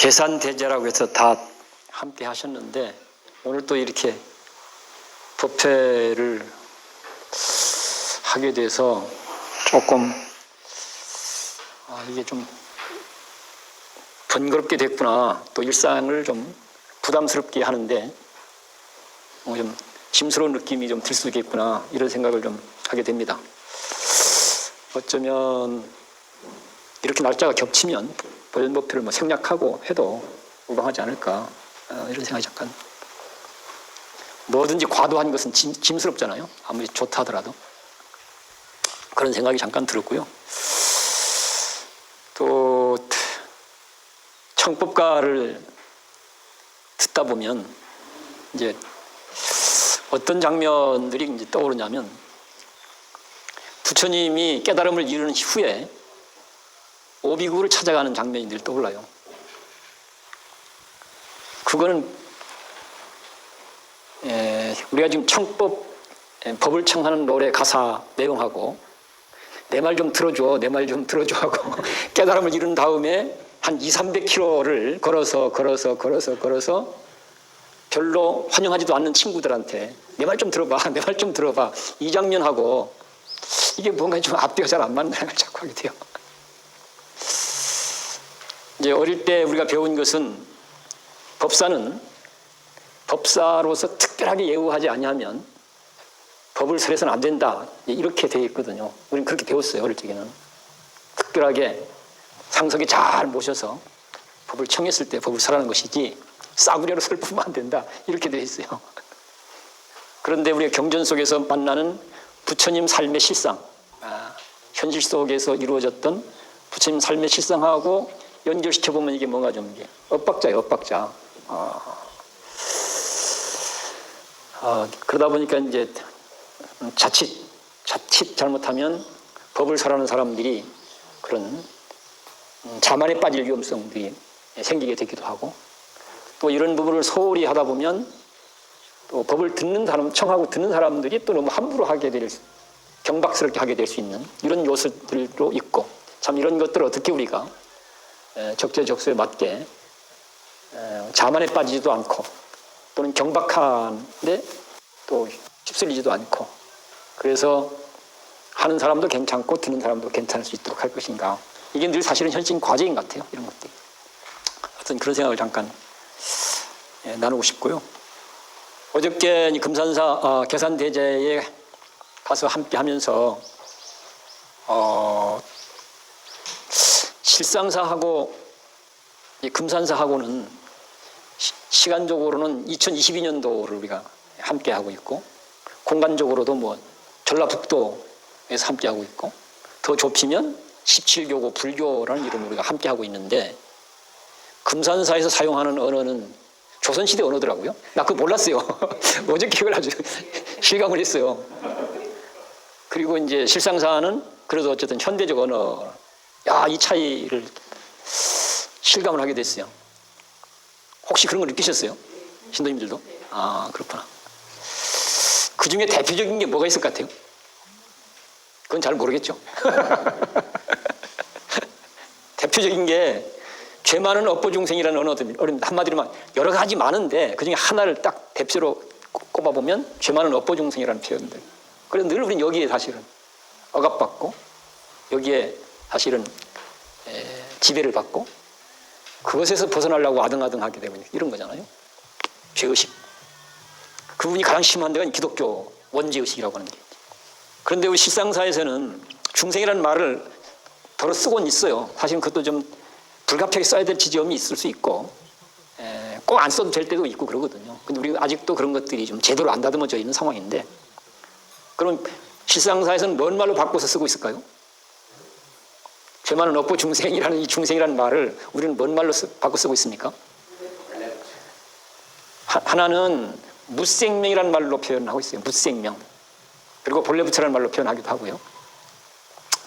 계산대제라고 해서 다 함께 하셨는데 오늘 또 이렇게 법회를 하게 돼서 조금 이게 좀 번거롭게 됐구나, 또 일상을 좀 부담스럽게 하는데 좀 짐스러운 느낌이 좀 들 수 있겠구나, 이런 생각을 좀 하게 됩니다. 어쩌면 이렇게 날짜가 겹치면 보존 법회를 생략하고 해도 무방하지 않을까, 이런 생각이 잠깐. 뭐든지 과도한 것은 짐스럽잖아요. 아무리 좋다 하더라도. 그런 생각이 잠깐 들었고요. 또 청법가를 듣다 보면 이제 어떤 장면들이 이제 떠오르냐면, 부처님이 깨달음을 이루는 후에 오비구를 찾아가는 장면이 늘 떠올라요. 그거는 우리가 지금 법을 청하는 노래 가사 내용하고 내 말 좀 들어줘, 내 말 좀 들어줘 하고 깨달음을 이룬 다음에 한 200~300km를 걸어서 별로 환영하지도 않는 친구들한테 내 말 좀 들어봐, 내 말 좀 들어봐, 이 장면하고 이게 뭔가 좀 앞뒤가 잘 안 맞는 생각을 자꾸 하게 돼요. 이제 어릴 때 우리가 배운 것은 법사는 법사로서 특별하게 예우하지 아니하면 법을 설해서는 안 된다, 이렇게 되어 있거든요. 우리는 그렇게 배웠어요. 어릴 적에는 특별하게 상석에 잘 모셔서 법을 청했을 때 법을 설하는 것이지 싸구려로 설프면 안 된다, 이렇게 되어 있어요. 그런데 우리가 경전 속에서 만나는 부처님 삶의 실상, 현실 속에서 이루어졌던 부처님 삶의 실상하고 연결시켜보면 이게 뭔가 좀 엇박자예요, 엇박자. 그러다 보니까 이제 자칫 잘못하면 법을 설하는 사람들이 그런 자만에 빠질 위험성들이 생기게 되기도 하고, 또 이런 부분을 소홀히 하다 보면 또 법을 듣는 사람, 청하고 듣는 사람들이 또 너무 함부로 하게 될, 경박스럽게 하게 될 수 있는 이런 요소들도 있고, 참 이런 것들을 어떻게 우리가 적재적소에 맞게 자만에 빠지지도 않고 또는 경박한데 또 휩쓸리지도 않고, 그래서 하는 사람도 괜찮고 듣는 사람도 괜찮을 수 있도록 할 것인가, 이게 늘 사실은 현실 과제인 것 같아요. 이런 것들이. 어떤 그런 생각을 잠깐 나누고 싶고요. 어저께 금산사 계산대제에 가서 함께 하면서 실상사하고 금산사하고는 시간적으로는 2022년도를 우리가 함께 하고 있고, 공간적으로도 전라북도에서 함께 하고 있고, 더 좁히면 17교고 불교라는 이름으로 우리가 함께 하고 있는데, 금산사에서 사용하는 언어는 조선시대 언어더라고요. 나 그거 몰랐어요. 어저께 그걸 아주 실감을 했어요. 그리고 이제 실상사는 그래도 어쨌든 현대적 언어. 이 차이를 실감을 하게 됐어요. 혹시 그런 걸 느끼셨어요? 신도님들도? 그렇구나. 그 중에 대표적인 게 뭐가 있을 것 같아요? 그건 잘 모르겠죠. 대표적인 게 죄 많은 업보중생이라는 언어입니다. 한마디로 여러 가지 많은데 그 중에 하나를 딱 대표로 꼽아보면 죄 많은 업보중생이라는 표현들. 그래서 늘 우리는 여기에 사실은 억압받고, 여기에 사실은 지배를 받고, 그것에서 벗어나려고 아등아등하게 되면 이런 거잖아요. 죄의식. 그 부분이 가장 심한 데가 기독교 원죄의식이라고 하는 게. 그런데 우리 실상사에서는 중생이라는 말을 덜어 쓰고는 있어요. 사실은 그것도 좀 불가피하게 써야 될 지점이 있을 수 있고, 꼭 안 써도 될 때도 있고 그러거든요. 근데 우리가 아직도 그런 것들이 좀 제대로 안 다듬어져 있는 상황인데, 그럼 실상사에서는 뭔 말로 바꿔서 쓰고 있을까요? 죄 많은 업보 중생이라는 이 중생이라는 말을 우리는 뭔 말로 바꿔 쓰고 있습니까? 하나는 무생명이라는 말로 표현하고 있어요. 무생명. 그리고 본래 부처라는 말로 표현하기도 하고요.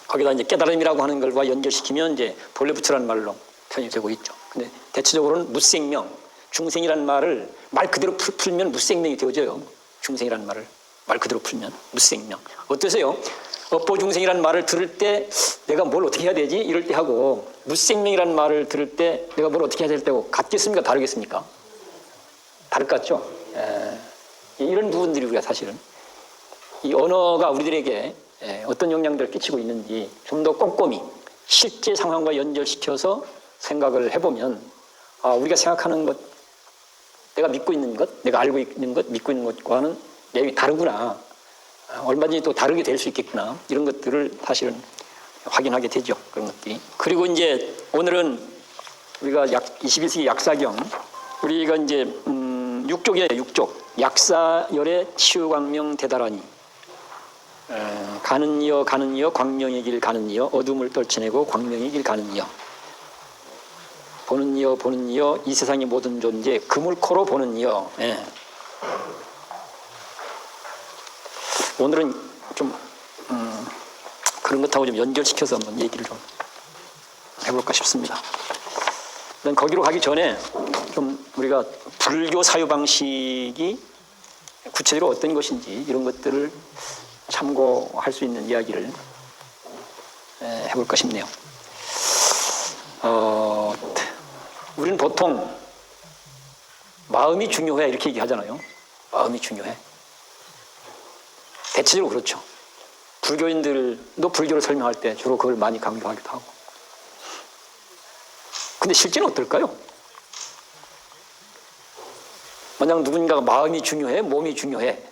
거기다 이제 깨달음이라고 하는 것과 연결시키면 이제 본래 부처라는 말로 표현이 되고 있죠. 근데 대체적으로는 무생명, 중생이라는 말을 말 그대로 풀면 무생명이 되어져요. 중생이라는 말을 말 그대로 풀면 무생명. 어떠세요? 업보중생이라는 말을 들을 때 내가 뭘 어떻게 해야 되지? 이럴 때 하고 무생명이라는 말을 들을 때 내가 뭘 어떻게 해야 될 때고 같겠습니까? 다르겠습니까? 다를 것 같죠? 이런 부분들이 우리가 사실은 이 언어가 우리들에게 어떤 영향들을 끼치고 있는지 좀 더 꼼꼼히 실제 상황과 연결시켜서 생각을 해보면 우리가 생각하는 것, 내가 믿고 있는 것, 내가 알고 있는 것, 믿고 있는 것과는 내용이 다르구나. 얼마든지 또 다르게 될 수 있겠구나. 이런 것들을 사실은 확인하게 되죠. 그런 것들이. 그리고 이제 오늘은 우리가 21세기 약사경, 우리가 이제 6쪽이에요. 6쪽. 약사열의 치유광명 대다라니. 가는 이여 가는 이여 광명의 길 가는 이여 어둠을 떨쳐내고 광명의 길 가는 이여 보는 이여 보는 이여 이 세상의 모든 존재 그물코로 보는 이여. 오늘은 좀 그런 것하고 좀 연결시켜서 한번 얘기를 좀 해볼까 싶습니다. 일단 거기로 가기 전에 좀 우리가 불교 사유 방식이 구체적으로 어떤 것인지 이런 것들을 참고할 수 있는 이야기를 해볼까 싶네요. 우리는 보통 마음이 중요해 이렇게 얘기하잖아요. 마음이 중요해. 대체적으로 그렇죠. 불교인들도 불교를 설명할 때 주로 그걸 많이 강조하기도 하고. 근데 실제는 어떨까요? 만약 누군가가 마음이 중요해, 몸이 중요해.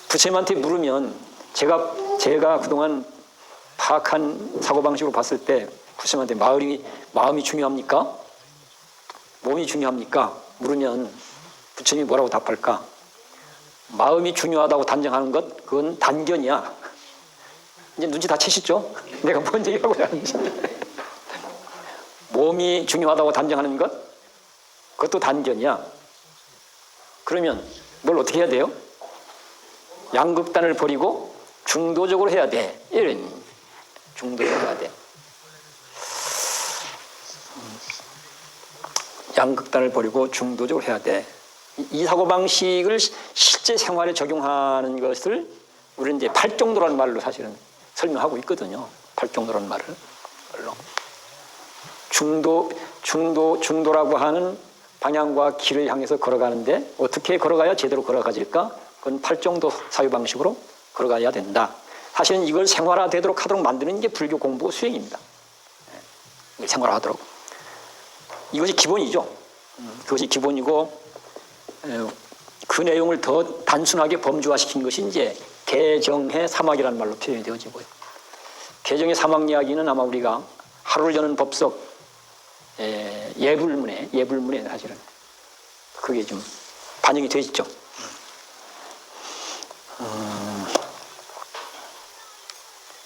부처님한테 물으면 제가 그동안 파악한 사고방식으로 봤을 때 부처님한테 마음이 중요합니까? 몸이 중요합니까? 물으면 부처님이 뭐라고 답할까? 마음이 중요하다고 단정하는 것, 그건 단견이야. 이제 눈치 다 채시죠? 내가 뭔 얘기하고 하는지. 몸이 중요하다고 단정하는 것, 그것도 단견이야. 그러면 뭘 어떻게 해야 돼요? 양극단을 버리고 중도적으로 해야 돼. 이런 중도적으로 해야 돼. 양극단을 버리고 중도적으로 해야 돼. 이 사고방식을 실제 생활에 적용하는 것을 우리는 이제 팔정도라는 말로 사실은 설명하고 있거든요. 팔정도라는 말을. 중도라고 하는 방향과 길을 향해서 걸어가는데 어떻게 걸어가야 제대로 걸어가질까? 그건 팔정도 사유방식으로 걸어가야 된다. 사실은 이걸 생활화되도록 하도록 만드는 게 불교 공부 수행입니다. 이걸 생활화하도록. 이것이 기본이죠. 그것이 기본이고 그 내용을 더 단순하게 범주화시킨 것이 이제 개정의 사막이라는 말로 표현이 되어지고요. 개정의 사막 이야기는 아마 우리가 하루를 여는 법석 예불문에 사실은 그게 좀 반영이 되어 있죠.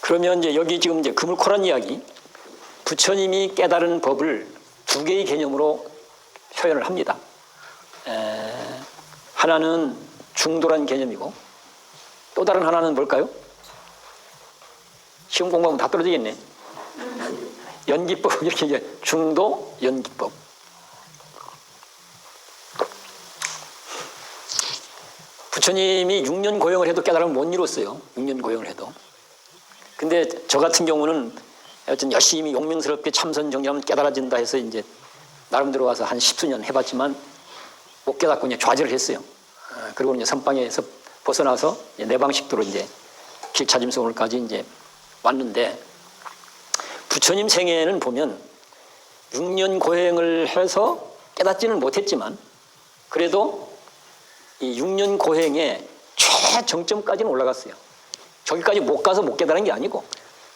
그러면 이제 여기 지금 이제 그물코란 이야기, 부처님이 깨달은 법을 두 개의 개념으로 표현을 합니다. 하나는 중도란 개념이고 또 다른 하나는 뭘까요? 시험 공부하면 다 떨어지겠네. 연기법, 이렇게 이제 중도 연기법. 부처님이 6년 고행을 해도 깨달음을 못 이뤘어요. 6년 고행을 해도. 근데 저 같은 경우는 여튼 열심히 용맹스럽게 참선정리하면 깨달아진다 해서 이제 나름대로 와서 한 10수년 해봤지만 못 깨닫고 그냥 좌절을 했어요. 그리고 이제 선방에서 벗어나서 내 방식대로 이제 길 찾으면서 오늘까지 이제 왔는데, 부처님 생애는 보면 6년 고행을 해서 깨닫지는 못했지만 그래도 이 6년 고행의 최정점까지는 올라갔어요. 저기까지 못 가서 못 깨달은 게 아니고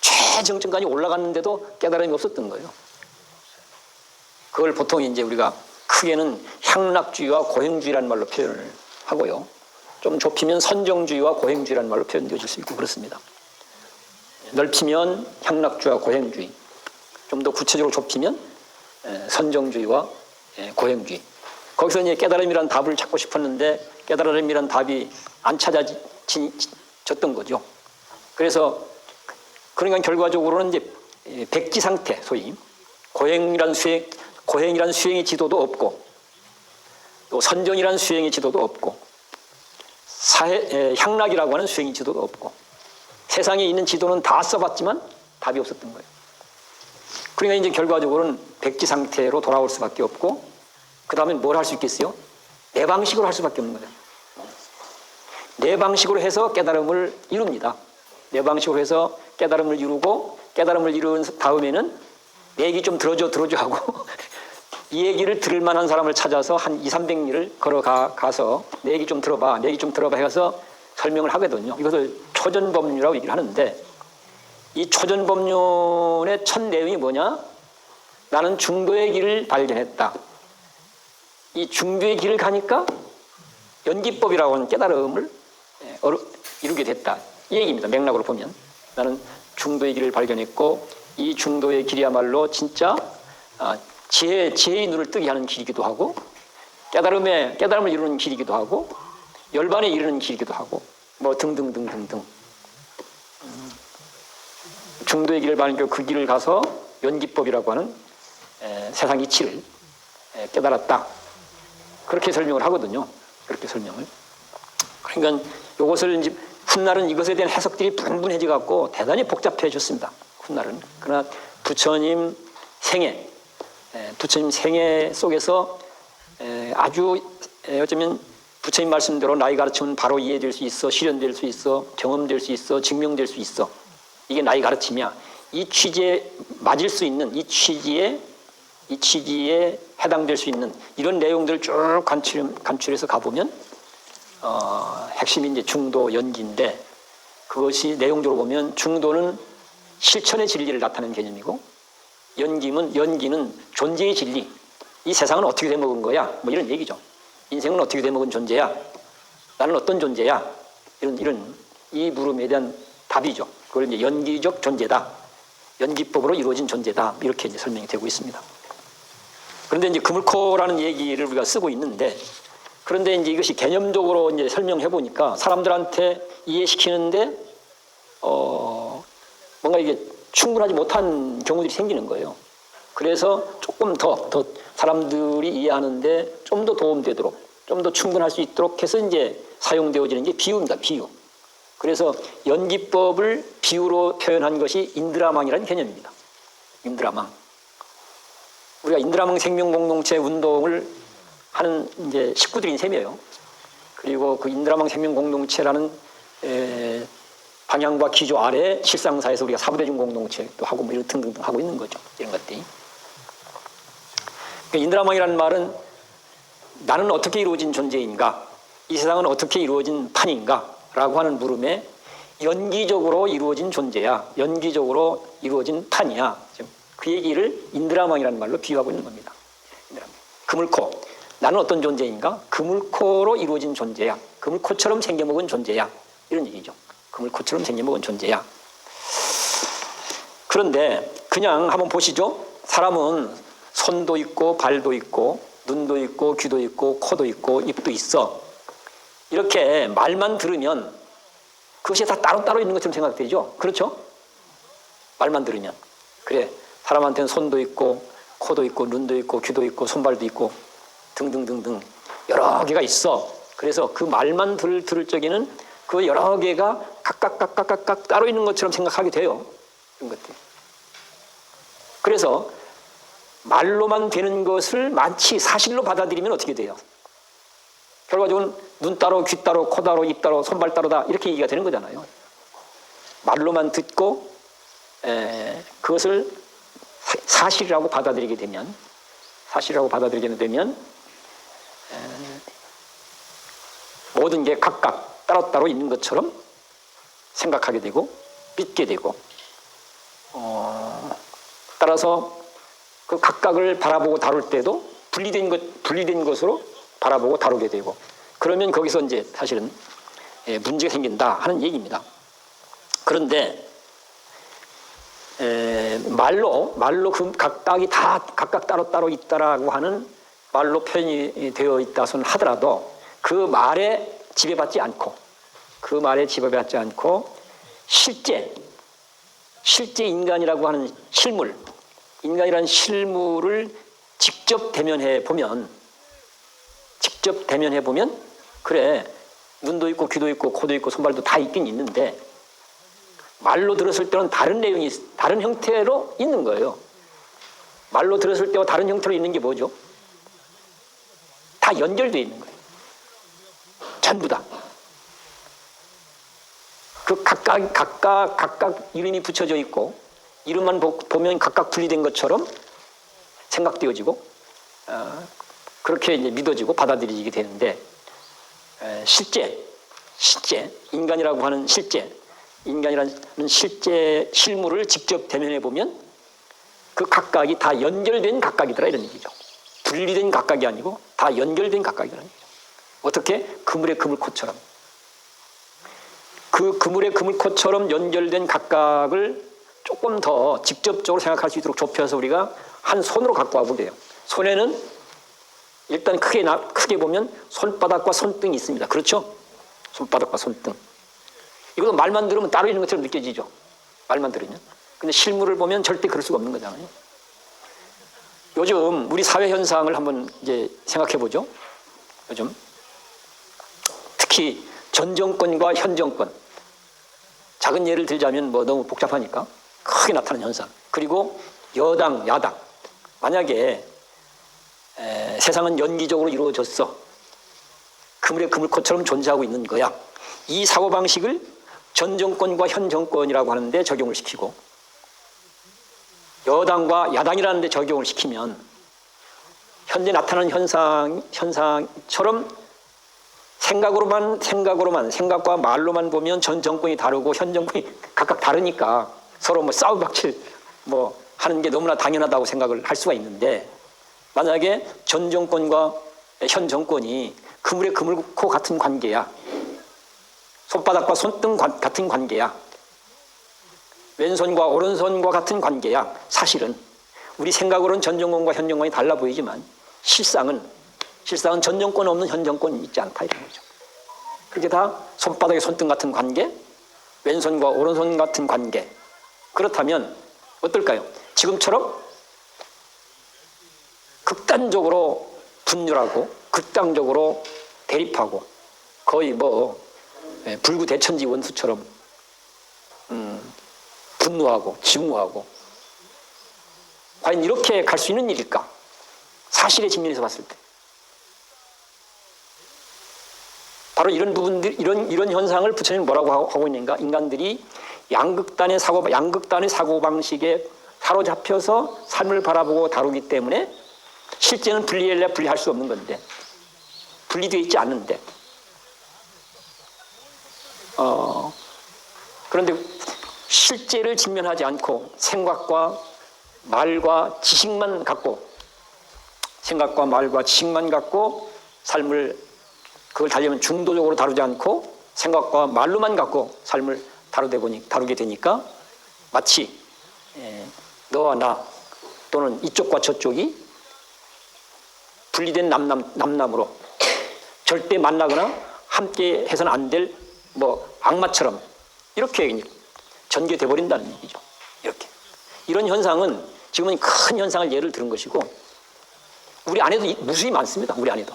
최정점까지 올라갔는데도 깨달음이 없었던 거예요. 그걸 보통 이제 우리가 크게는 향락주의와 고행주의라는 말로 표현을 하고요. 좀 좁히면 선정주의와 고행주의라는 말로 표현되어질 수 있고 그렇습니다. 넓히면 향락주의와 고행주의, 좀 더 구체적으로 좁히면 선정주의와 고행주의. 거기서 이제 깨달음이란 답을 찾고 싶었는데 깨달음이란 답이 안 찾아졌던 거죠. 그래서 그러니까 결과적으로는 이제 백지 상태, 소위 고행이란 수행의 지도도 없고 또 선정이란 수행의 지도도 없고 향락이라고 하는 수행의 지도가 없고 세상에 있는 지도는 다 써봤지만 답이 없었던 거예요. 그러니까 이제 결과적으로는 백지 상태로 돌아올 수밖에 없고 그 다음에 뭘 할 수 있겠어요? 내 방식으로 할 수밖에 없는 거예요. 내 방식으로 해서 깨달음을 이룹니다. 내 방식으로 해서 깨달음을 이루고 깨달음을 이룬 다음에는 내 얘기 좀 들어줘 하고 이 얘기를 들을 만한 사람을 찾아서 한 200~300리를 걸어가서 내 얘기 좀 들어봐 해서 설명을 하거든요. 이것을 초전법륜이라고 얘기를 하는데 이 초전법륜의 첫 내용이 뭐냐? 나는 중도의 길을 발견했다. 이 중도의 길을 가니까 연기법이라고 하는 깨달음을 이루게 됐다. 이 얘기입니다. 맥락으로 보면. 나는 중도의 길을 발견했고 이 중도의 길이야말로 진짜 지혜의 눈을 뜨게 하는 길이기도 하고 깨달음을 이루는 길이기도 하고 열반에 이르는 길이기도 하고 뭐 등등등등등. 중도의 길을 발견하고 그 길을 가서 연기법이라고 하는 세상 이치를 깨달았다. 그렇게 설명을 하거든요. 그렇게 설명을. 그러니까 이것을 이제 훗날은 이것에 대한 해석들이 분분해져 갖고 대단히 복잡해졌습니다. 훗날은. 그러나 부처님 생애 속에서 아주 어쩌면 부처님 말씀대로 나의 가르침은 바로 이해될 수 있어, 실현될 수 있어, 경험될 수 있어, 증명될 수 있어. 이게 나의 가르침이야. 이 취지에 맞을 수 있는 이 취지에 해당될 수 있는 이런 내용들을 쭉 간추려서 가보면 핵심이 이제 중도 연기인데 그것이 내용적으로 보면 중도는 실천의 진리를 나타내는 개념이고 연기는 존재의 진리. 이 세상은 어떻게 돼 먹은 거야? 뭐 이런 얘기죠. 인생은 어떻게 돼 먹은 존재야? 나는 어떤 존재야? 이런 이 물음에 대한 답이죠. 그걸 이제 연기적 존재다. 연기법으로 이루어진 존재다. 이렇게 이제 설명이 되고 있습니다. 그런데 이제 그물코라는 얘기를 우리가 쓰고 있는데 그런데 이제 이것이 개념적으로 이제 설명해 보니까 사람들한테 이해시키는데 뭔가 이게 충분하지 못한 경우들이 생기는 거예요. 그래서 조금 더 사람들이 이해하는데 좀 더 도움되도록, 좀 더 충분할 수 있도록 해서 이제 사용되어지는 게 비유입니다. 비유. 그래서 연기법을 비유로 표현한 것이 인드라망이라는 개념입니다. 인드라망. 우리가 인드라망 생명공동체 운동을 하는 이제 식구들인 셈이에요. 그리고 그 인드라망 생명공동체라는 방향과 기조 아래 실상사에서 우리가 사부대중 공동체도 하고 뭐 이런 등등등 하고 있는 거죠. 이런 것들이. 그러니까 인드라망이라는 말은 나는 어떻게 이루어진 존재인가? 이 세상은 어떻게 이루어진 판인가? 라고 하는 물음에 연기적으로 이루어진 존재야. 연기적으로 이루어진 판이야. 그 얘기를 인드라망이라는 말로 비유하고 있는 겁니다. 그물코. 나는 어떤 존재인가? 그물코로 이루어진 존재야. 그물코처럼 생겨먹은 존재야. 이런 얘기죠. 그물코처럼 생겨먹은 존재야. 그런데 그냥 한번 보시죠. 사람은 손도 있고 발도 있고 눈도 있고 귀도 있고 코도 있고 입도 있어. 이렇게 말만 들으면 그것이 다 따로따로 있는 것처럼 생각되죠. 그렇죠? 말만 들으면. 그래, 사람한테는 손도 있고 코도 있고 눈도 있고 귀도 있고 손발도 있고 등등등등 여러 개가 있어. 그래서 그 말만 들을 적에는 그 여러 개가 각각 따로 있는 것처럼 생각하게 돼요. 이런 것들. 그래서 말로만 되는 것을 마치 사실로 받아들이면 어떻게 돼요? 결과적으로 눈 따로, 귀 따로, 코 따로, 입 따로, 손발 따로다 이렇게 얘기가 되는 거잖아요. 말로만 듣고 그것을 사실이라고 받아들이게 되면 모든 게 각각 따로따로 있는 것처럼 생각하게 되고 믿게 되고 따라서 그 각각을 바라보고 다룰 때도 분리된 것으로 바라보고 다루게 되고 그러면 거기서 이제 사실은 문제가 생긴다 하는 얘기입니다. 그런데 말로 그 각각이 다 각각 따로따로 있다라고 하는 말로 표현이 되어 있다손 하더라도 그 말에 지배받지 않고 실제 인간이라고 하는 인간이라는 실물을 직접 대면해 보면 그래 눈도 있고 귀도 있고 코도 있고 손발도 다 있긴 있는데 말로 들었을 때는 다른 내용이 다른 형태로 있는 거예요. 말로 들었을 때와 다른 형태로 있는 게 뭐죠? 다 연결되어 있는 거예요. 전부 다. 그 각각 이름이 붙여져 있고 이름만 보면 각각 분리된 것처럼 생각되어지고 그렇게 이제 믿어지고 받아들이게 되는데 실제 인간이라고 하는 인간이라는 실제 실물을 직접 대면해 보면 그 각각이 다 연결된 각각이더라 이런 얘기죠. 분리된 각각이 아니고 다 연결된 각각이라는 얘기죠. 어떻게? 그물의 그물코처럼. 그 그물의 그물코처럼 연결된 각각을 조금 더 직접적으로 생각할 수 있도록 좁혀서 우리가 한 손으로 갖고 와보게요. 손에는 일단 크게 보면 손바닥과 손등이 있습니다. 그렇죠? 손바닥과 손등. 이것도 말만 들으면 따로 있는 것처럼 느껴지죠. 말만 들으면. 근데 실물을 보면 절대 그럴 수가 없는 거잖아요. 요즘 우리 사회 현상을 한번 이제 생각해 보죠. 요즘 특히 전 정권과 현 정권, 작은 예를 들자면 뭐 너무 복잡하니까 크게 나타나는 현상. 그리고 여당, 야당. 만약에 세상은 연기적으로 이루어졌어. 그물의 그물코처럼 존재하고 있는 거야. 이 사고방식을 전 정권과 현 정권이라고 하는데 적용을 시키고 여당과 야당이라는 데 적용을 시키면 현재 나타나는 현상처럼 생각과 말로만 보면 전 정권이 다르고 현 정권이 각각 다르니까 서로 뭐 싸움박질 뭐 하는 게 너무나 당연하다고 생각을 할 수가 있는데 만약에 전 정권과 현 정권이 그물의 그물코 같은 관계야. 손바닥과 손등 같은 관계야. 왼손과 오른손과 같은 관계야. 사실은 우리 생각으로는 전 정권과 현 정권이 달라 보이지만 실상은 전 정권 없는 현 정권이 있지 않다 이런 거죠. 그게 다 손바닥에 손등 같은 관계, 왼손과 오른손 같은 관계. 그렇다면 어떨까요? 지금처럼 극단적으로 분열하고 극단적으로 대립하고 거의 뭐 불구대천지 원수처럼 분노하고 증오하고 과연 이렇게 갈 수 있는 일일까? 사실의 측면에서 봤을 때 바로 이런 부분들 이런 현상을 부처님은 뭐라고 하고 있는가? 인간들이 양극단의 사고 방식에 사로잡혀서 삶을 바라보고 다루기 때문에 실제는 분리할 수 없는 건데 분리되어 있지 않는데 그런데 실제를 직면하지 않고 생각과 말과 지식만 갖고 삶을 그걸 다루면 중도적으로 다루지 않고 생각과 말로만 갖고 삶을 다루게 되니까 마치 너와 나 또는 이쪽과 저쪽이 분리된 남남으로 절대 만나거나 함께 해서는 안 될 뭐 악마처럼 이렇게 전개돼 버린다는 얘기죠. 이렇게 이런 현상은 지금은 큰 현상을 예를 들은 것이고 우리 안에도 무수히 많습니다. 우리 안에도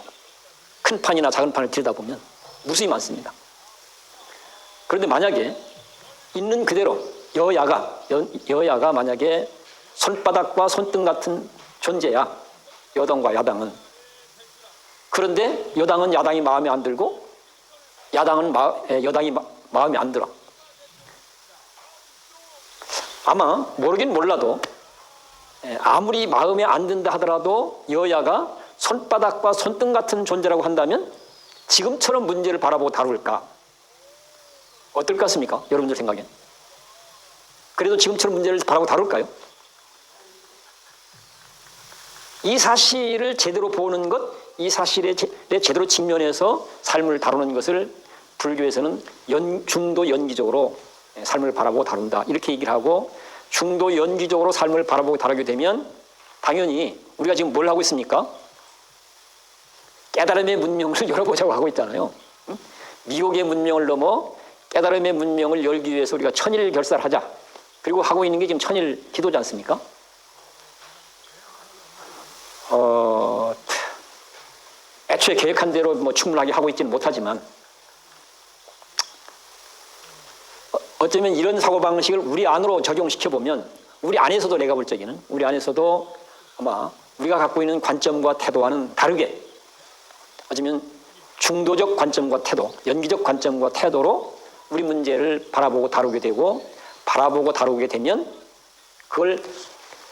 큰 판이나 작은 판을 들여다보면 무수히 많습니다. 그런데 만약에 있는 그대로 여야가 만약에 손바닥과 손등 같은 존재야. 여당과 야당은. 그런데 여당은 야당이 마음에 안 들고 야당은 여당이 마음에 안 들어. 아마 모르긴 몰라도 아무리 마음에 안 든다 하더라도 여야가 손바닥과 손등 같은 존재라고 한다면 지금처럼 문제를 바라보고 다룰까? 어떨 것 같습니까? 여러분들 생각엔. 그래도 지금처럼 문제를 바라보고 다룰까요? 이 사실을 제대로 보는 것, 이 사실에 제대로 직면해서 삶을 다루는 것을 불교에서는 중도 연기적으로 삶을 바라보고 다룬다. 이렇게 얘기를 하고 중도 연기적으로 삶을 바라보고 다루게 되면 당연히 우리가 지금 뭘 하고 있습니까? 깨달음의 문명을 열어보자고 하고 있잖아요. 미혹의 문명을 넘어 깨달음의 문명을 열기 위해서 우리가 천일 결사하자. 그리고 하고 있는 게 지금 천일 기도지 않습니까? 애초에 계획한 대로 뭐 충분하게 하고 있지는 못하지만 어쩌면 이런 사고방식을 우리 안으로 적용시켜보면 우리 안에서도 내가 볼 적에는 우리 안에서도 아마 우리가 갖고 있는 관점과 태도와는 다르게 어쩌면 중도적 관점과 태도, 연기적 관점과 태도로 우리 문제를 바라보고 다루게 되고 바라보고 다루게 되면 그걸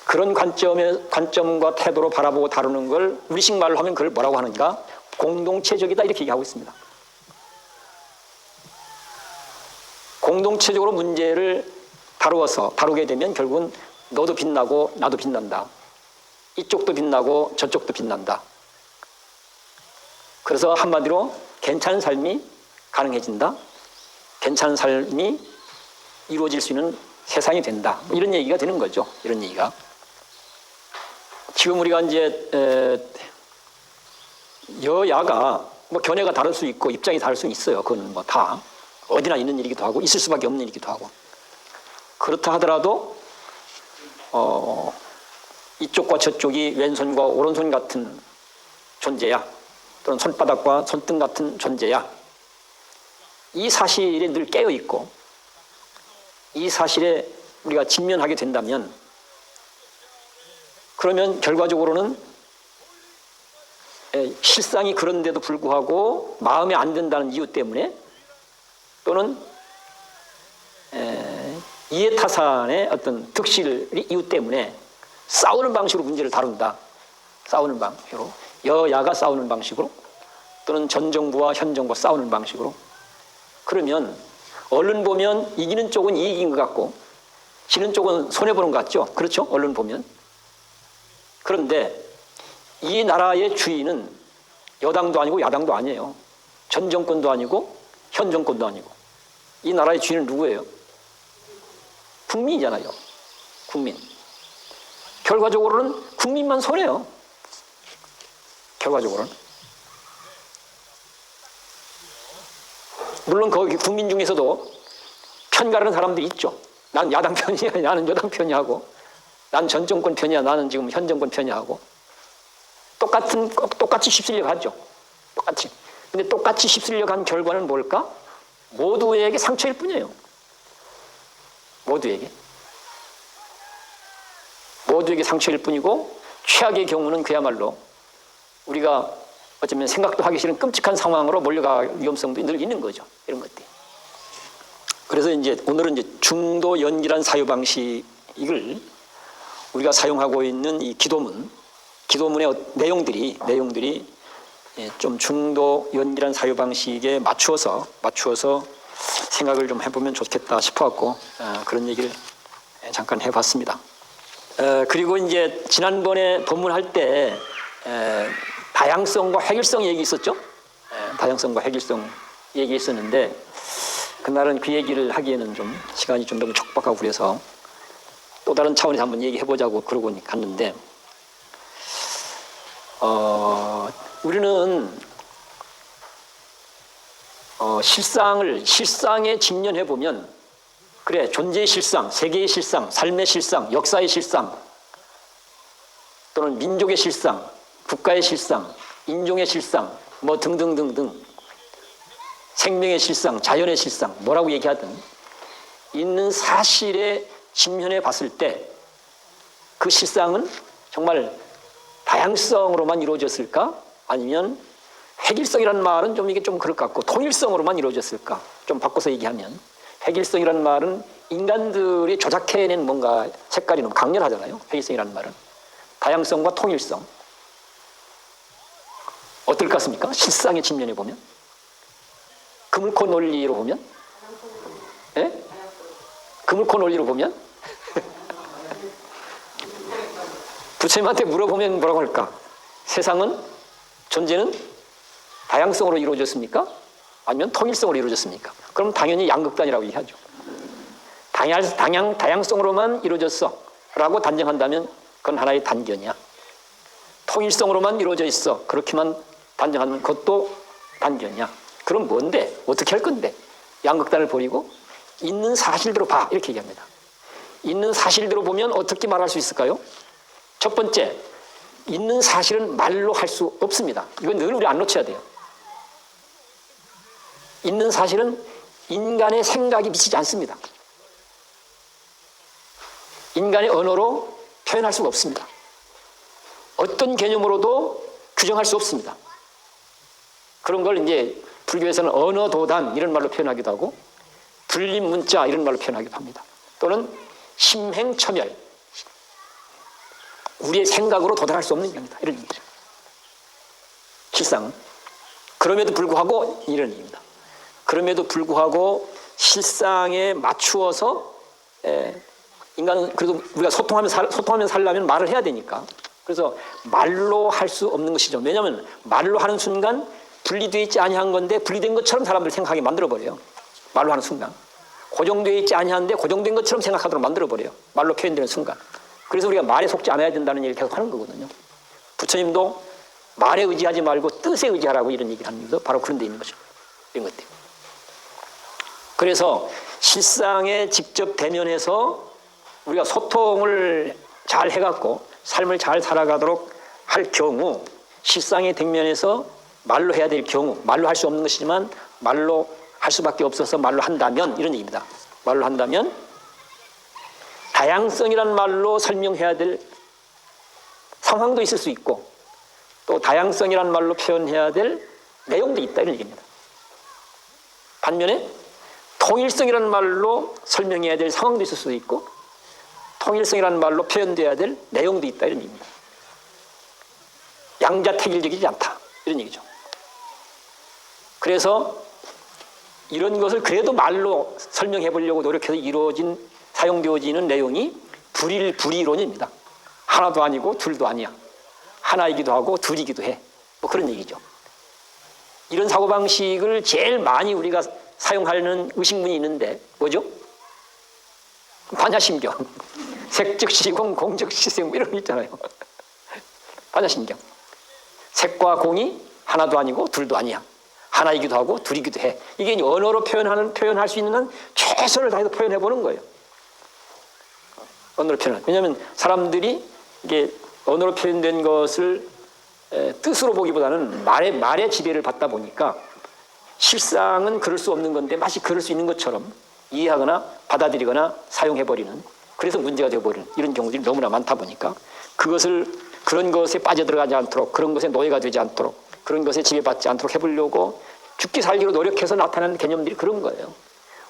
그런 관점과 태도로 바라보고 다루는 걸 우리식 말로 하면 그걸 뭐라고 하는가? 공동체적이다 이렇게 얘기하고 있습니다. 공동체적으로 문제를 다루게 되면 결국은 너도 빛나고 나도 빛난다. 이쪽도 빛나고 저쪽도 빛난다. 그래서 한마디로 괜찮은 삶이 가능해진다. 괜찮은 삶이 이루어질 수 있는 세상이 된다. 이런 얘기가 되는 거죠. 이런 얘기가. 지금 우리가 이제 여야가 뭐 견해가 다를 수 있고 입장이 다를 수 있어요. 그건 뭐 다 어디나 있는 일이기도 하고 있을 수밖에 없는 일이기도 하고. 그렇다 하더라도 이쪽과 저쪽이 왼손과 오른손 같은 존재야. 또는 손바닥과 손등 같은 존재야. 이 사실에 늘 깨어 있고 이 사실에 우리가 직면하게 된다면 그러면 결과적으로는 실상이 그런데도 불구하고 마음에 안 든다는 이유 때문에 또는 이해타산의 어떤 득실 이유 때문에 싸우는 방식으로 문제를 다룬다. 싸우는 방식으로. 여야가 싸우는 방식으로 또는 전 정부와 현 정부가 싸우는 방식으로. 그러면 얼른 보면 이기는 쪽은 이익인 것 같고 지는 쪽은 손해보는 것 같죠. 그렇죠? 얼른 보면. 그런데 이 나라의 주인은 여당도 아니고 야당도 아니에요. 전 정권도 아니고 현 정권도 아니고. 이 나라의 주인은 누구예요? 국민이잖아요. 국민. 결과적으로는 국민만 손해요. 결과적으로는. 물론 거기 국민 중에서도 편 가르는 사람들이 있죠. 난 야당 편이야, 나는 여당 편이야 하고, 난 전 정권 편이야, 나는 지금 현 정권 편이야 하고, 똑같이 휩쓸려 가죠. 똑같이. 근데 똑같이 휩쓸려 간 결과는 뭘까? 모두에게 상처일 뿐이에요. 모두에게. 모두에게 상처일 뿐이고, 최악의 경우는 그야말로 우리가 어쩌면 생각도 하기 싫은 끔찍한 상황으로 몰려갈 위험성도 늘 있는 거죠. 이런 것들. 그래서 이제 오늘은 이제 중도 연기란 사유 방식을 우리가 사용하고 있는 이 기도문의 내용들이 좀 중도 연기란 사유 방식에 맞추어서 생각을 좀 해보면 좋겠다 싶어갖고 그런 얘기를 잠깐 해봤습니다. 그리고 이제 지난번에 본문할 때 다양성과 획일성 얘기 있었죠? 다양성과 획일성 얘기 있었는데 그날은 그 얘기를 하기에는 좀 시간이 좀 너무 촉박하고 그래서 또 다른 차원에서 한번 얘기해보자고 그러고 갔는데 우리는 실상에 직면해보면 그래 존재의 실상, 세계의 실상, 삶의 실상, 역사의 실상 또는 민족의 실상, 국가의 실상, 인종의 실상 뭐 등등등등 생명의 실상, 자연의 실상 뭐라고 얘기하든 있는 사실에 직면해 봤을 때 그 실상은 정말 다양성으로만 이루어졌을까? 아니면 획일성이라는 말은 좀 이게 좀 그럴 것 같고 통일성으로만 이루어졌을까? 좀 바꿔서 얘기하면 획일성이라는 말은 인간들이 조작해낸 뭔가 색깔이 너무 강렬하잖아요. 획일성이라는 말은. 다양성과 통일성. 어떨 것 같습니까? 실상에 직면해 보면. 그물코 논리로 보면. 예? 그물코 논리로 보면. 부처님한테 물어보면 뭐라고 할까? 세상은, 존재는 다양성으로 이루어졌습니까? 아니면 통일성으로 이루어졌습니까? 그럼 당연히 양극단이라고 얘기하죠. 다양성으로만 이루어졌어 라고 단정한다면 그건 하나의 단견이야. 통일성으로만 이루어져 있어 그렇게만 단정하면 그것도 단견이야. 그럼 뭔데? 어떻게 할 건데? 양극단을 버리고 있는 사실대로 봐 이렇게 얘기합니다. 있는 사실대로 보면 어떻게 말할 수 있을까요? 첫 번째, 있는 사실은 말로 할 수 없습니다. 이건 늘 우리 안 놓쳐야 돼요. 있는 사실은 인간의 생각이 미치지 않습니다. 인간의 언어로 표현할 수가 없습니다. 어떤 개념으로도 규정할 수 없습니다. 그런 걸 이제 불교에서는 언어도단 이런 말로 표현하기도 하고 불립문자 이런 말로 표현하기도 합니다. 또는 심행첨열, 우리의 생각으로 도달할 수 없는 경이다 이런 얘기죠. 실상은 그럼에도 불구하고 이런 얘기입니다. 그럼에도 불구하고 실상에 맞추어서 인간은 그래도 우리가 소통하면 살려면 말을 해야 되니까 그래서 말로 할 수 없는 것이죠. 왜냐하면 말로 하는 순간 분리되어 있지 아니한 건데 분리된 것처럼 사람들 생각하게 만들어버려요. 말로 하는 순간 고정되어 있지 아니한데 고정된 것처럼 생각하도록 만들어버려요. 말로 표현되는 순간. 그래서 우리가 말에 속지 않아야 된다는 얘기를 계속 하는 거거든요. 부처님도 말에 의지하지 말고 뜻에 의지하라고 이런 얘기를 하는 것도 바로 그런 데 있는 거죠. 이런 것들. 그래서 실상에 직접 대면해서 우리가 소통을 잘 해갖고 삶을 잘 살아가도록 할 경우 실상에 대면해서 말로 해야 될 경우 말로 할 수 없는 것이지만 말로 할 수밖에 없어서 말로 한다면 이런 얘기입니다. 말로 한다면 다양성이란 말로 설명해야 될 상황도 있을 수 있고 또 다양성이란 말로 표현해야 될 내용도 있다 이런 얘기입니다. 반면에 통일성이라는 말로 설명해야 될 상황도 있을 수도 있고 통일성이라는 말로 표현돼야 될 내용도 있다 이런 얘기입니다. 양자택일적이지 않다 이런 얘기죠. 그래서 이런 것을 그래도 말로 설명해 보려고 노력해서 사용되어지는 내용이 불이론입니다. 하나도 아니고 둘도 아니야. 하나이기도 하고 둘이기도 해. 뭐 그런 얘기죠. 이런 사고방식을 제일 많이 우리가 사용하는 의식문이 있는데 뭐죠? 반야심경. 색즉시공 공즉시생 뭐 이런 거 있잖아요. 반야심경. 색과 공이 하나도 아니고 둘도 아니야. 하나이기도 하고 둘이기도 해. 이게 언어로 표현할 수 있는 한 최선을 다해서 표현해 보는 거예요. 언어로 표현. 왜냐하면 사람들이 이게 언어로 표현된 것을 뜻으로 보기보다는 말의 지배를 받다 보니까 실상은 그럴 수 없는 건데 마치 그럴 수 있는 것처럼 이해하거나 받아들이거나 사용해버리는 그래서 문제가 되어버리는 이런 경우들이 너무나 많다 보니까 그런 것에 빠져들어가지 않도록 그런 것에 노예가 되지 않도록 그런 것에 지배받지 않도록 해보려고 죽기 살기로 노력해서 나타나는 개념들이 그런 거예요.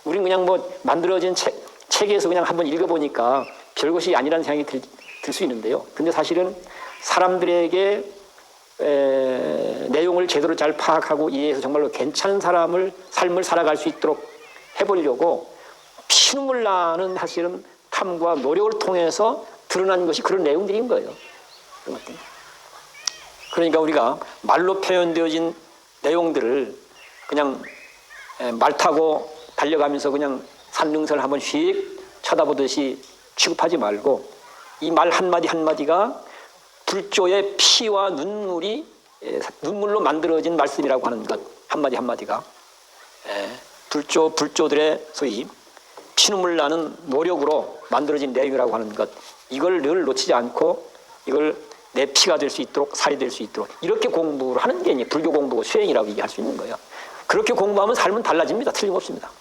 우린 그냥 뭐 만들어진 책에서 그냥 한번 읽어보니까 별것이 아니라는 생각이 들 수 있는데요. 근데 사실은 사람들에게 내용을 제대로 잘 파악하고 이해해서 정말로 괜찮은 삶을 살아갈 수 있도록 해보려고 피눈물 나는 사실은 탐과 노력을 통해서 드러난 것이 그런 내용들인 거예요. 그런 것들. 그러니까 우리가 말로 표현되어진 내용들을 그냥 말 타고 달려가면서 그냥 산릉선을 한번 휙 쳐다보듯이 취급하지 말고 이 말 한마디 한마디가 불조의 피와 눈물로 만들어진 말씀이라고 하는 것 한마디 한마디가 불조들의 소위 피눈물 나는 노력으로 만들어진 내용이라고 하는 것 이걸 늘 놓치지 않고 이걸 내 피가 될 수 있도록 살이 될 수 있도록 이렇게 공부를 하는 게 이제 불교 공부고 수행이라고 얘기할 수 있는 거예요. 그렇게 공부하면 삶은 달라집니다. 틀림없습니다.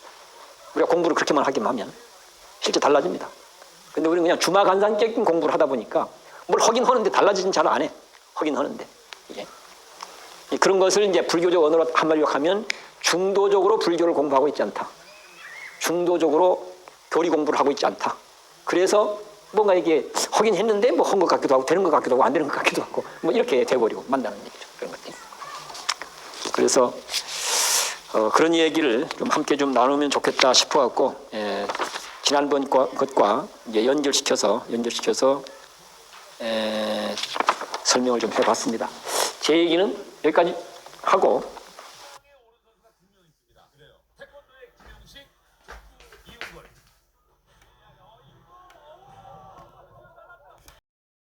우리가 공부를 그렇게만 하기만 하면 실제 달라집니다. 근데 우리는 그냥 주마간상적인 공부를 하다 보니까 뭘 하긴 하는데 달라지진 잘 안 해. 하긴 하는데 이게 그런 것을 이제 불교적 언어로 한마디로 하면 중도적으로 불교를 공부하고 있지 않다. 중도적으로 교리 공부를 하고 있지 않다. 그래서 뭔가 이게 하긴 했는데 뭐 한 것 같기도 하고 되는 것 같기도 하고 안 되는 것 같기도 하고 뭐 이렇게 돼버리고 만나는 얘기죠. 그런 것들. 그래서 그런 얘기를 좀 함께 좀 나누면 좋겠다 싶어갖고 지난번 것과 이제 연결시켜서 설명을 좀 해봤습니다. 제 얘기는 여기까지 하고